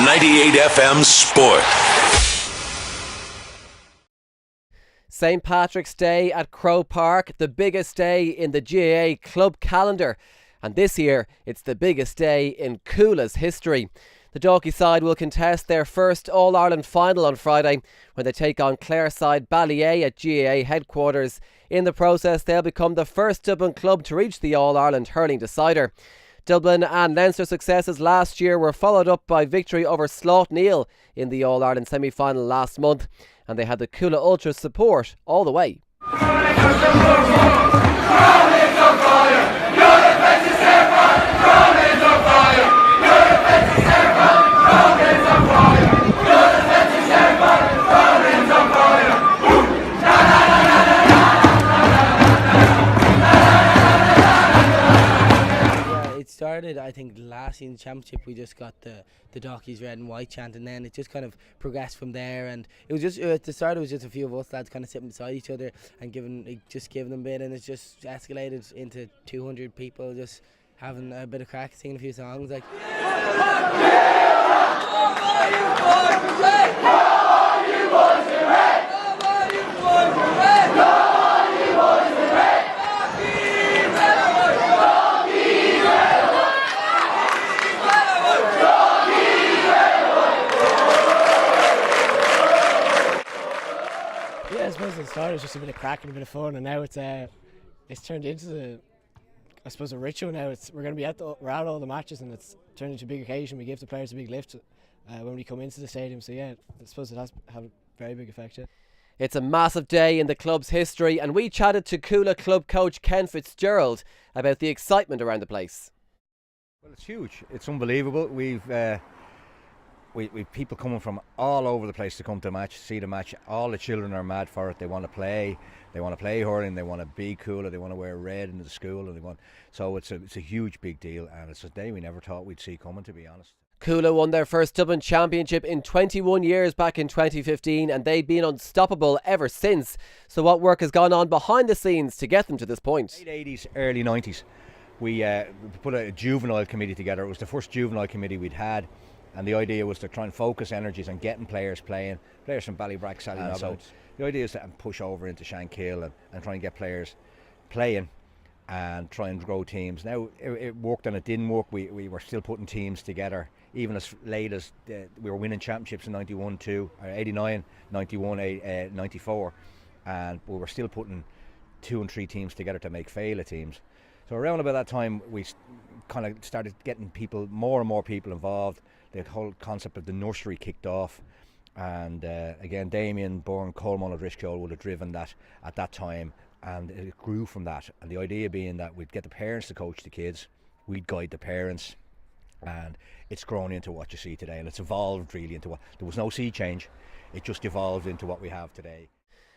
98 FM Sport. St Patrick's Day at Croke Park, the biggest day in the GAA club calendar. And this year, it's the biggest day in Cuala's history. The Dalkey side will contest their first All-Ireland final on Friday when they take on Clare side Ballyea at GAA headquarters. In the process, they'll become the first Dublin club to reach the All-Ireland hurling decider. Dublin and Leinster successes last year were followed up by victory over Slaughtneil in the All-Ireland semi-final last month, and they had the Cuala Ultras support all the way. Started, I think, last season championship. We just got the Dalkeys red and white chant, and then it just kind of progressed from there. And it was just at the start, it was just a few of us lads kind of sitting beside each other and giving them a bit, and it just escalated into 200 people just having a bit of crack, singing a few songs like. I suppose at the start it was just a bit of crack and a bit of fun, and now it's turned into a ritual now. We're going to be we're at all the matches, and it's turned into a big occasion. We give the players a big lift when we come into the stadium. So yeah, I suppose it has had a very big effect. Yeah. It's a massive day in the club's history, and we chatted to Cuala club coach Ken Fitzgerald about the excitement around the place. Well, it's huge. It's unbelievable. We've people coming from all over the place to come to the match, see the match. All the children are mad for it. They want to play. They want to play hurling. They want to be Cuala. They want to wear red into the school, and so it's a huge big deal, and it's a day we never thought we'd see coming, to be honest. Cuala won their first Dublin championship in 21 years back in 2015, and they've been unstoppable ever since. So what work has gone on behind the scenes to get them to this point? Late 80s, early 90s, we put a juvenile committee together. It was the first juvenile committee we'd had. And the idea was to try and focus energies on getting players playing, players from Ballybrack, Sallynobble. The idea is to push over into Shankill and try and get players playing and try and grow teams. Now, it worked and it didn't work. We were still putting teams together, even as late as we were winning championships in 91, 89, 91, 94. And we were still putting 2 and 3 teams together to make Féile teams. So around about that time, we kind of started getting more and more people involved. The whole concept of the nursery kicked off, and again, Damien, Bourne, Coleman and Rishcole would have driven that at that time, and it grew from that. And the idea being that we'd get the parents to coach the kids, we'd guide the parents, and it's grown into what you see today, and it's evolved really into there was no sea change, it just evolved into what we have today.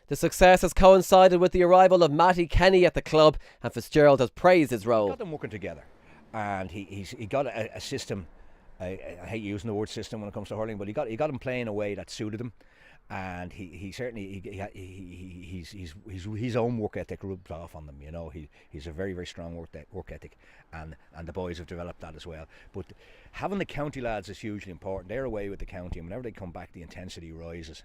The success has coincided with the arrival of Matty Kenny at the club, and Fitzgerald has praised his role. He got them working together, and he got a system. I hate using the word system when it comes to hurling, but he got him playing a way that suited him, and he certainly his own work ethic rubbed off on them. You know, he's a very, very strong work ethic, and the boys have developed that as well. But having the county lads is hugely important. They're away with the county, and whenever they come back, the intensity rises.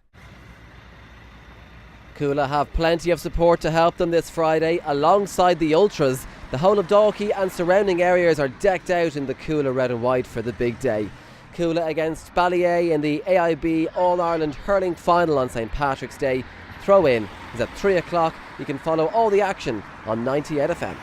Cuala have plenty of support to help them this Friday. Alongside the Ultras, the whole of Dalkey and surrounding areas are decked out in the Cuala red and white for the big day. Cuala against Ballyea in the AIB All-Ireland hurling final on St Patrick's Day. Throw-in is at 3 o'clock. You can follow all the action on 98 FM.